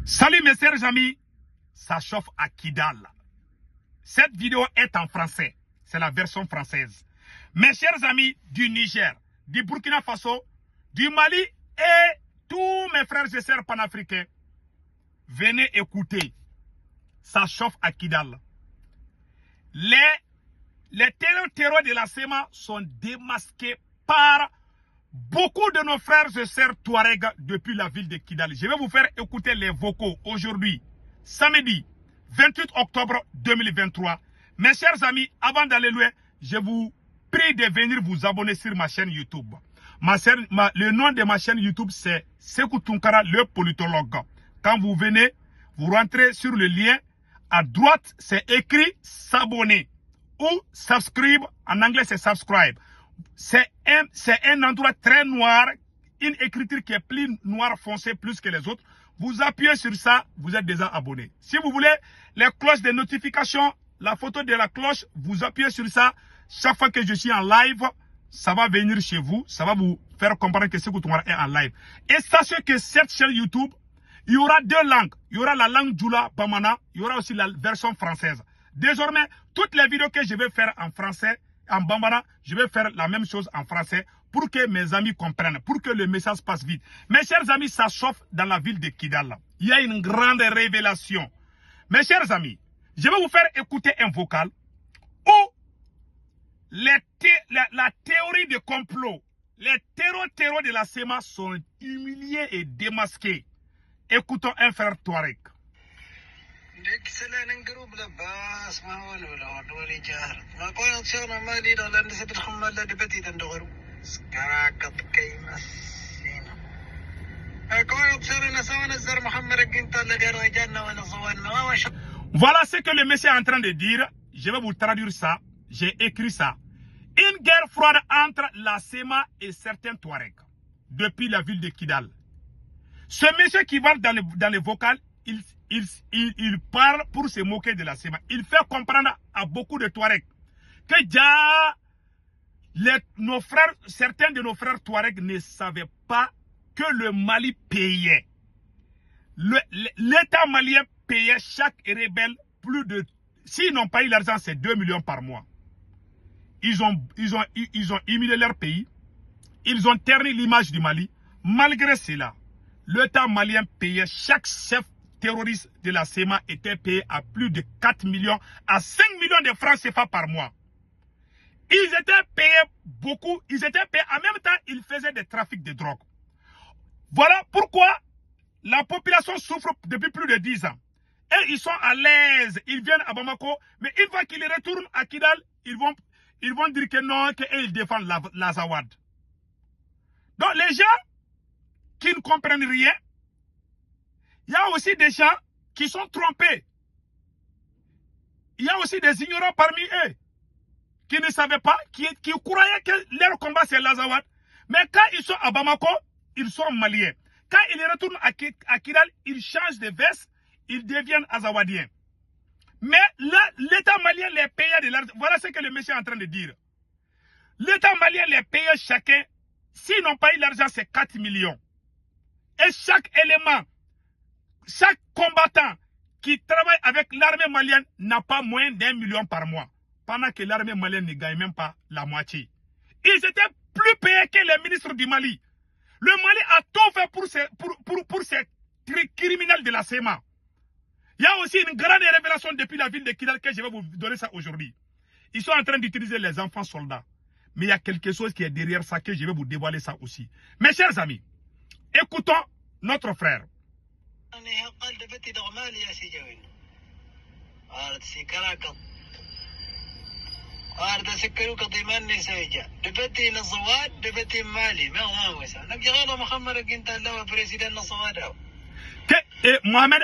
Salut mes chers amis, ça chauffe à Kidal. Cette vidéo est en français, c'est la version française. Mes chers amis du Niger, du Burkina Faso, du Mali et tous mes frères et sœurs panafricains, venez écouter, ça chauffe à Kidal. Les terreurs de la SEMA sont démasqués par beaucoup de nos frères et sœurs Touareg depuis la ville de Kidal. Je vais vous faire écouter les vocaux aujourd'hui, samedi 28 octobre 2023. Mes chers amis, avant d'aller loin, je vous prie de venir vous abonner sur ma chaîne YouTube. Le nom de ma chaîne YouTube, c'est Sekou Tunkara, le politologue. Quand vous venez, vous rentrez sur le lien. À droite, c'est écrit s'abonner ou subscribe. En anglais, c'est subscribe. C'est un endroit très noir, une écriture qui est plus noire foncée plus que les autres. Vous appuyez sur ça, vous êtes déjà abonné. Si vous voulez les cloches de notification, la photo de la cloche, vous appuyez sur ça. Chaque fois que je suis en live, ça va venir chez vous. Ça va vous faire comprendre que Sekou Tunkara est en live. Et sachez que cette chaîne YouTube, il y aura deux langues. Il y aura la langue Djoula Bamana, il y aura aussi la version française. Désormais, toutes les vidéos que je vais faire en français, en Bambara, je vais faire la même chose en français pour que mes amis comprennent, pour que le message passe vite. Mes chers amis, ça chauffe dans la ville de Kidal. Il y a une grande révélation. Mes chers amis, je vais vous faire écouter un vocal où la théorie de complot, les terreurs de la SEMA sont humiliés et démasqués. Écoutons un frère Touareg. Voilà ce que le monsieur est en train de dire. Je vais vous traduire ça. J'ai écrit ça. Une guerre froide entre la SEMA et certains Touaregs depuis la ville de Kidal. Ce monsieur qui va dans les vocales, il parle pour se moquer de la SEMA. Il fait comprendre à beaucoup de Touaregs que certains de nos frères Touaregs ne savaient pas que le Mali payait. L'État malien payait chaque rebelle plus de... S'ils n'ont pas eu l'argent, c'est 2 millions par mois. Ils ont humilié leur pays. Ils ont terni l'image du Mali. Malgré cela, l'État malien payait chaque chef terroriste de la SEMA était payé à plus de 4 millions à 5 millions de francs CFA par mois. Ils étaient payés beaucoup. Ils étaient payés en même temps, ils faisaient des trafics de drogue. Voilà pourquoi la population souffre depuis plus de 10 ans. Et ils sont à l'aise. Ils viennent à Bamako. Mais une fois qu'ils retournent à Kidal, ils vont dire que non, qu'ils défendent l'Azawad. Donc les gens qui ne comprennent rien, il y a aussi des gens qui sont trompés. Il y a aussi des ignorants parmi eux qui ne savaient pas, qui croyaient que leur combat c'est l'Azawad. Mais quand ils sont à Bamako, ils sont maliens. Quand ils retournent à Kidal, ils changent de veste, ils deviennent azawadiens. Mais l'État malien les payait de l'argent. Voilà ce que le monsieur est en train de dire. L'État malien les payait chacun. S'ils n'ont pas eu l'argent, c'est 4 millions. Et chaque élément, chaque combattant qui travaille avec l'armée malienne n'a pas moins d'1 million par mois. Pendant que l'armée malienne ne gagne même pas la moitié. Ils étaient plus payés que les ministres du Mali. Le Mali a tout fait pour ces criminels de la SEMA. Il y a aussi une grande révélation depuis la ville de Kidal que je vais vous donner ça aujourd'hui. Ils sont en train d'utiliser les enfants soldats. Mais il y a quelque chose qui est derrière ça que je vais vous dévoiler ça aussi. Mes chers amis, écoutons notre frère. Et Mohamed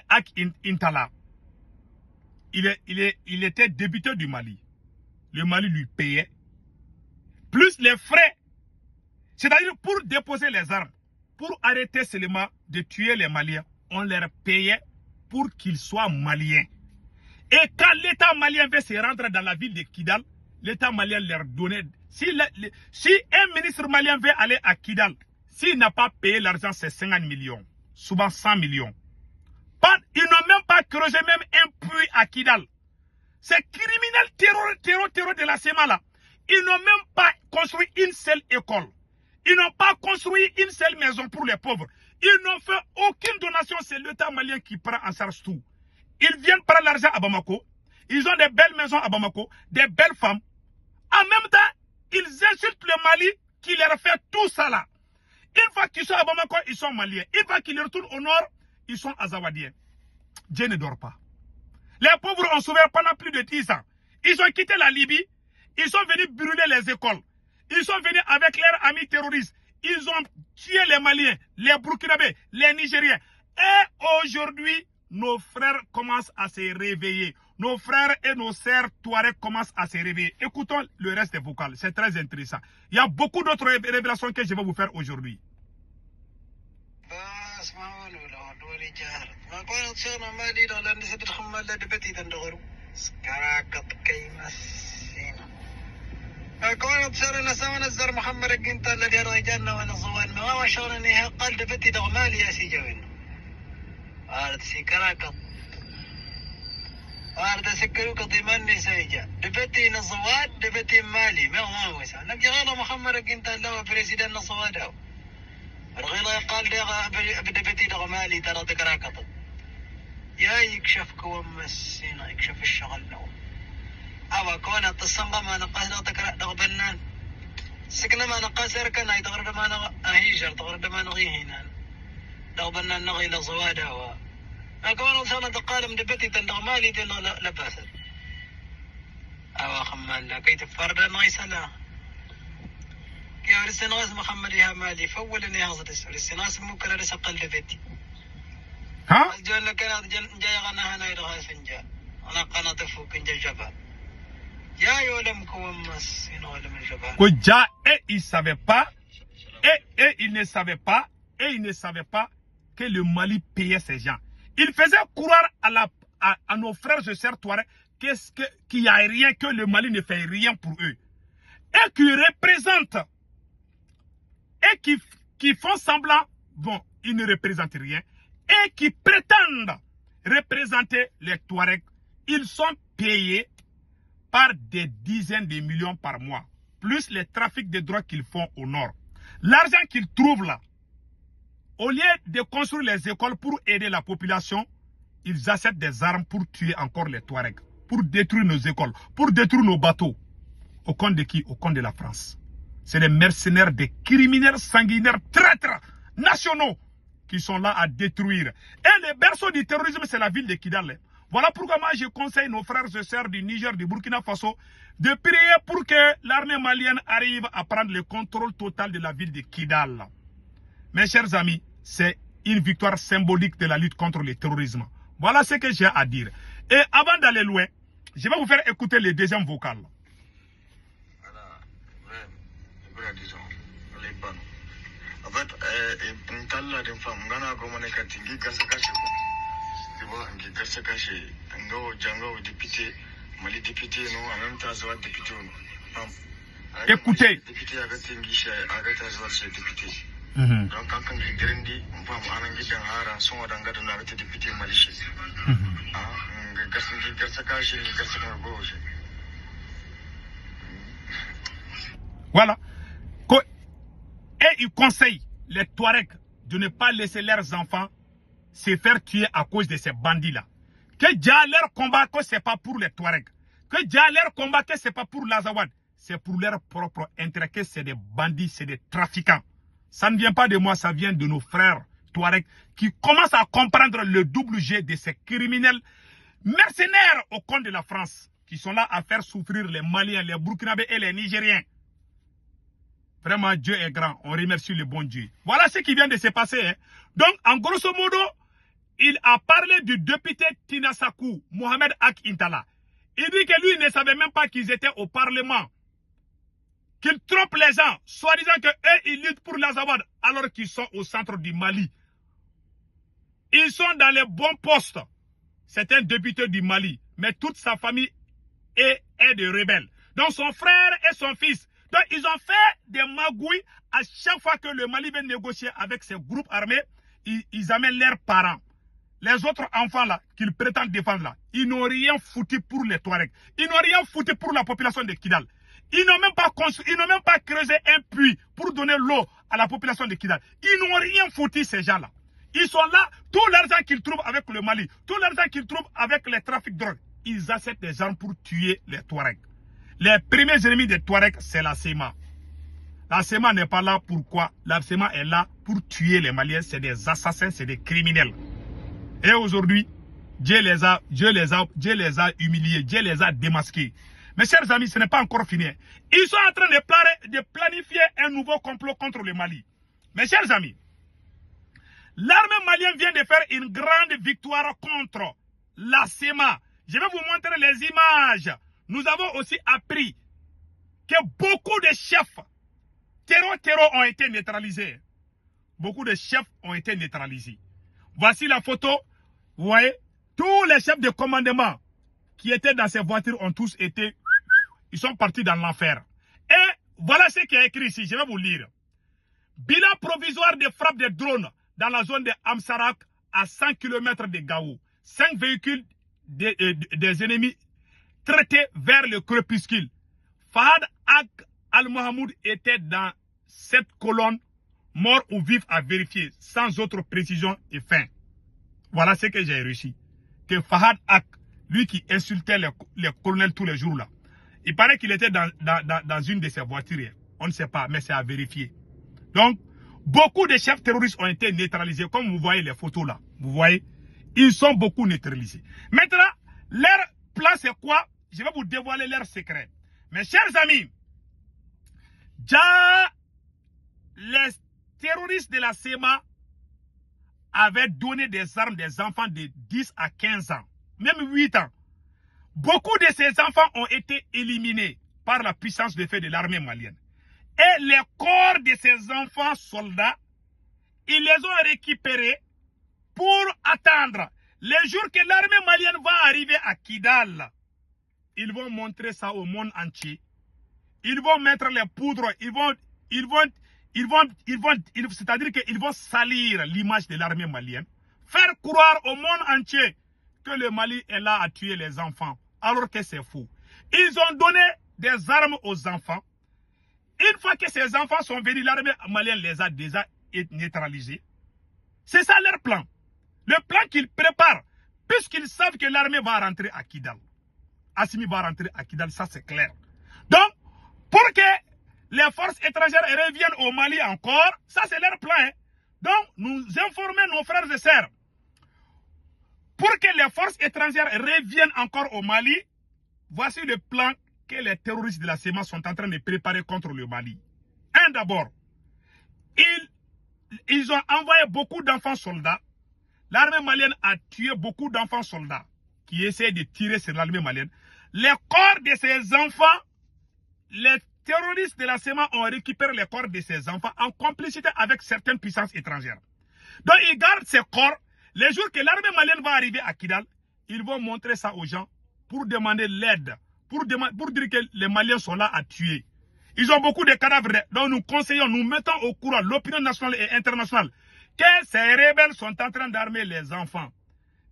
Ak Intala, il était député du Mali. Le Mali lui payait. Plus les frais. C'est-à-dire pour déposer les armes, pour arrêter seulement de tuer les Maliens, on leur payait pour qu'ils soient Maliens. Et quand l'État malien veut se rendre dans la ville de Kidal, l'État malien leur donnait... Si un ministre malien veut aller à Kidal, s'il n'a pas payé l'argent, c'est 50 millions. souvent 100 millions. Ils n'ont même pas creusé même un puits à Kidal. Ces criminels terror de la SEMA là, ils n'ont même pas construit une seule école. Ils n'ont pas construit une seule maison pour les pauvres. Ils n'ont fait aucune donation. C'est l'État malien qui prend en charge tout. Ils viennent prendre l'argent à Bamako. Ils ont des belles maisons à Bamako, des belles femmes. En même temps, ils insultent le Mali qui leur fait tout ça là. Une fois qu'ils sont à Bamako, ils sont maliens. Une fois qu'ils retournent au nord, ils sont azawadiens. Dieu ne dort pas. Les pauvres ont souffert pendant plus de 10 ans. Ils ont quitté la Libye. Ils sont venus brûler les écoles. Ils sont venus avec leurs amis terroristes. Ils ont tué les Maliens, les Burkinabés, les Nigériens. Et aujourd'hui, nos frères commencent à se réveiller. Nos frères et nos sœurs Touareg commencent à se réveiller. Écoutons le reste des vocales. C'est très intéressant. Il y a beaucoup d'autres révélations que je vais vous faire aujourd'hui. كون تصير نسوي نزر محمد الجنت الذي رجعنا ونصورنا ما شغلني قال دفتي دغمالي يا سيجوين أرد سكراك أرد سكروك ضماني سيجا دفتي نصوات دفتي مالي ما هو ويسا نبي غير محمد الجنت اللي بريسيدنت نصواده الغير قال دفتي دغمالي ترى ذكراك يا يكشفك ومسينا يكشف الشغل لو أوا كونا تصنع ما نقاس تكره دغبنان سكنا ما نقاس ركنا يتغرد ما نهيجر تغرد ما نغيه هنا دغبنان نغي لصواده و كونا وصلنا تقالم دبتي تندغمالي تلا لباسل أوا خمان لا كي تفرد نايسلا كي أرسناس محمد يا مالي فولني هذا الرسناس ممكن أرسقل دبتي ها الجون كانت جاي غنا هنا يرغاس فنجا أنا قناة فوق جبال Et il savait pas, et il ne savait pas, que le Mali payait ces gens. Il faisait croire à nos frères et sœurs Touareg qu'il n'y a rien, que le Mali ne fait rien pour eux. Et qui représentent, et qui font semblant, bon, ils ne représentent rien, et qui prétendent représenter les Touaregs, ils sont payés par des dizaines de millions par mois, plus les trafics de drogue qu'ils font au nord. L'argent qu'ils trouvent là, au lieu de construire les écoles pour aider la population, ils achètent des armes pour tuer encore les Touaregs, pour détruire nos écoles, pour détruire nos bateaux. Au compte de qui? Au compte de la France. C'est des mercenaires, des criminels sanguinaires, traîtres nationaux qui sont là à détruire. Et le berceau du terrorisme, c'est la ville de Kidal. Voilà pourquoi moi je conseille nos frères et sœurs du Niger, du Burkina Faso, de prier pour que l'armée malienne arrive à prendre le contrôle total de la ville de Kidal. Mes chers amis, c'est une victoire symbolique de la lutte contre le terrorisme. Voilà ce que j'ai à dire. Et avant d'aller loin, je vais vous faire écouter le deuxième vocal. En fait, une telle femme, ngi garsa kashe ngo jango député mali député non en même temps soit député non écoutez député agati ngisha agata soit député donc quand on dit derendi on va anangi dan hara son wadanga dan agati député mali shi ngi garsa kashe ngi garsa ka gauche. Voilà. Et il conseille les Touaregs de ne pas laisser leurs enfants se faire tuer à cause de ces bandits-là. Que déjà leur combat, que ce n'est pas pour les Touaregs. Que déjà leur combat, que ce n'est pas pour l'Azawad. C'est pour leur propre intérêt, que c'est des bandits, c'est des trafiquants. Ça ne vient pas de moi, ça vient de nos frères Touaregs qui commencent à comprendre le double G de ces criminels mercenaires au compte de la France, qui sont là à faire souffrir les Maliens, les Burkinabés et les Nigériens. Vraiment, Dieu est grand. On remercie le bon Dieu. Voilà ce qui vient de se passer. Hein. Donc, en grosso modo, il a parlé du député Tinasakou, Mohamed Ak Intala. Il dit que lui, il ne savait même pas qu'ils étaient au Parlement. Qu'il trompe les gens, soi-disant qu'eux, ils luttent pour l'Azawad, alors qu'ils sont au centre du Mali. Ils sont dans les bons postes. C'est un député du Mali. Mais toute sa famille est des rebelles. Donc, son frère et son fils. Donc, ils ont fait des magouilles à chaque fois que le Mali vient négocier avec ces groupes armés. ils amènent leurs parents. Les autres enfants là, qu'ils prétendent défendre là, ils n'ont rien foutu pour les Touaregs. Ils n'ont rien foutu pour la population de Kidal. Ils n'ont même pas construit, ils n'ont même pas creusé un puits pour donner l'eau à la population de Kidal. Ils n'ont rien foutu, ces gens-là. Ils sont là, tout l'argent qu'ils trouvent avec le Mali, tout l'argent qu'ils trouvent avec les trafics de drogue, ils achètent des armes pour tuer les Touaregs. Les premiers ennemis des Touaregs, c'est la SEMA. La SEMA n'est pas là pourquoi? La SEMA est là pour tuer les Maliens. C'est des assassins, c'est des criminels. Et aujourd'hui, Dieu les a humiliés, Dieu les a démasqués. Mes chers amis, ce n'est pas encore fini. Ils sont en train de planifier un nouveau complot contre le Mali. Mes chers amis, l'armée malienne vient de faire une grande victoire contre la SEMA. Je vais vous montrer les images. Nous avons aussi appris que beaucoup de chefs terreau ont été neutralisés. Beaucoup de chefs ont été neutralisés. Voici la photo. Vous voyez, tous les chefs de commandement qui étaient dans ces voitures ont tous été... Ils sont partis dans l'enfer. Et voilà ce qui est écrit ici. Je vais vous lire. Bilan provisoire des frappes de drones dans la zone de Amsarak à 100 km de Gao. 5 véhicules des ennemis traités vers le crépuscule. Fahad Al-Mohamoud était dans cette colonne, mort ou vif à vérifier, sans autre précision et fin. Voilà ce que j'ai réussi. Que Fahad Ak, lui qui insultait les colonels tous les jours là, il paraît qu'il était dans une de ces voitures. On ne sait pas, mais c'est à vérifier. Donc, beaucoup de chefs terroristes ont été neutralisés, comme vous voyez les photos là. Vous voyez, ils sont beaucoup neutralisés. Maintenant, leur plan c'est quoi? Je vais vous dévoiler leur secret. Mes chers amis, déjà, les terroristes de la SEMA avaient donné des armes des enfants de 10 à 15 ans, même 8 ans. Beaucoup de ces enfants ont été éliminés par la puissance de feu de l'armée malienne. Et les corps de ces enfants soldats, ils les ont récupérés pour attendre les jours que l'armée malienne va arriver à Kidal. Ils vont montrer ça au monde entier. Ils vont mettre les poudres, c'est-à-dire qu'ils vont salir l'image de l'armée malienne, faire croire au monde entier que le Mali est là à tuer les enfants, alors que c'est faux. Ils ont donné des armes aux enfants. Une fois que ces enfants sont venus, l'armée malienne les a déjà neutralisés. C'est ça leur plan. Le plan qu'ils préparent, puisqu'ils savent que l'armée va rentrer à Kidal. Assimi va rentrer à Kidal, ça c'est clair. Donc, pour que les forces étrangères reviennent au Mali encore, ça c'est leur plan. Hein. Donc, nous informer nos frères et sœurs. Pour que les forces étrangères reviennent encore au Mali, voici le plan que les terroristes de la SEMA sont en train de préparer contre le Mali. Un d'abord, ils ont envoyé beaucoup d'enfants soldats. L'armée malienne a tué beaucoup d'enfants soldats qui essaient de tirer sur l'armée malienne. Les corps de ces enfants, les terroristes de la SEMA ont récupéré les corps de ces enfants en complicité avec certaines puissances étrangères. Donc ils gardent ces corps. Les jours que l'armée malienne va arriver à Kidal, ils vont montrer ça aux gens pour demander l'aide, pour dire que les Maliens sont là à tuer. Ils ont beaucoup de cadavres, donc nous conseillons, nous mettons au courant l'opinion nationale et internationale que ces rebelles sont en train d'armer les enfants.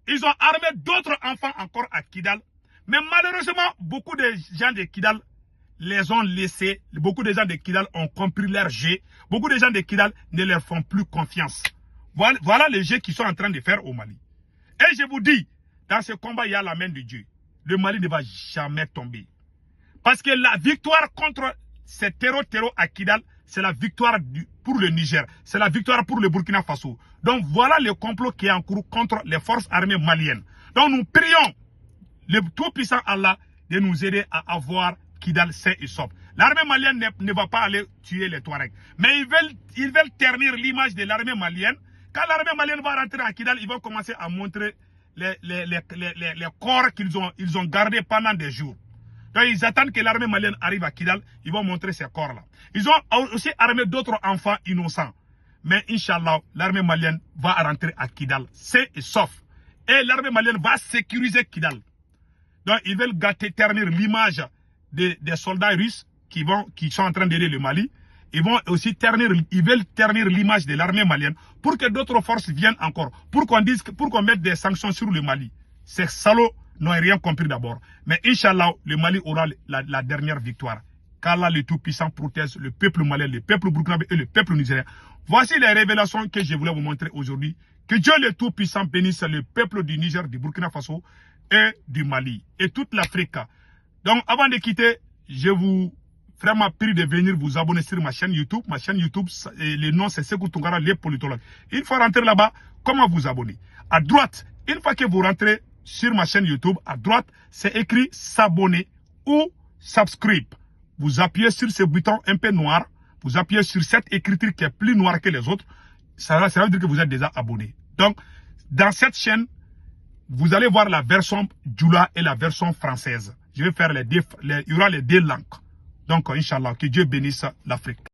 Ils ont armé d'autres enfants encore à Kidal, mais malheureusement, beaucoup de gens de Kidal les ont laissés, beaucoup de gens de Kidal ont compris leur jeu, beaucoup de gens de Kidal ne leur font plus confiance. Voilà les jeux qu'ils sont en train de faire au Mali. Et je vous dis, dans ce combat, il y a la main de Dieu. Le Mali ne va jamais tomber. Parce que la victoire contre ces terreaux à Kidal, c'est la victoire pour le Niger. C'est la victoire pour le Burkina Faso. Donc voilà le complot qui est en cours contre les forces armées maliennes. Donc nous prions le tout-puissant Allah de nous aider à avoir Kidal sain et sauf. L'armée malienne ne va pas aller tuer les Touaregs. Mais ils veulent ternir l'image de l'armée malienne. Quand l'armée malienne va rentrer à Kidal, ils vont commencer à montrer les corps qu'ils ont gardés pendant des jours. Donc ils attendent que l'armée malienne arrive à Kidal, ils vont montrer ces corps-là. Ils ont aussi armé d'autres enfants innocents. Mais Inch'Allah, l'armée malienne va rentrer à Kidal, sain et sauf. Et l'armée malienne va sécuriser Kidal. Donc ils veulent ternir l'image des soldats russes qui sont en train d'aider le Mali. ils vont aussi ternir, ils veulent ternir l'image de l'armée malienne pour que d'autres forces viennent encore, pour qu'on mette des sanctions sur le Mali. Ces salauds n'ont rien compris d'abord. Mais Inch'Allah, le Mali aura la dernière victoire. Qu'Allah le Tout-Puissant protège le peuple malien, le peuple burkinabé et le peuple nigérien. Voici les révélations que je voulais vous montrer aujourd'hui. Que Dieu le Tout-Puissant bénisse le peuple du Niger, du Burkina Faso et du Mali et toute l'Afrique. Donc avant de quitter, je vous vraiment prie de venir vous abonner sur ma chaîne YouTube. Ma chaîne YouTube, le nom c'est Sekou Tounkara, les politologues. Une fois rentré là-bas, comment vous abonner? À droite, une fois que vous rentrez sur ma chaîne YouTube, à droite, c'est écrit s'abonner ou subscribe. Vous appuyez sur ce bouton un peu noir, vous appuyez sur cette écriture qui est plus noire que les autres, ça veut dire que vous êtes déjà abonné. Donc, dans cette chaîne, vous allez voir la version Djoula et la version française. Je vais faire il y aura les deux langues. Donc, Inch'Allah, que Dieu bénisse l'Afrique.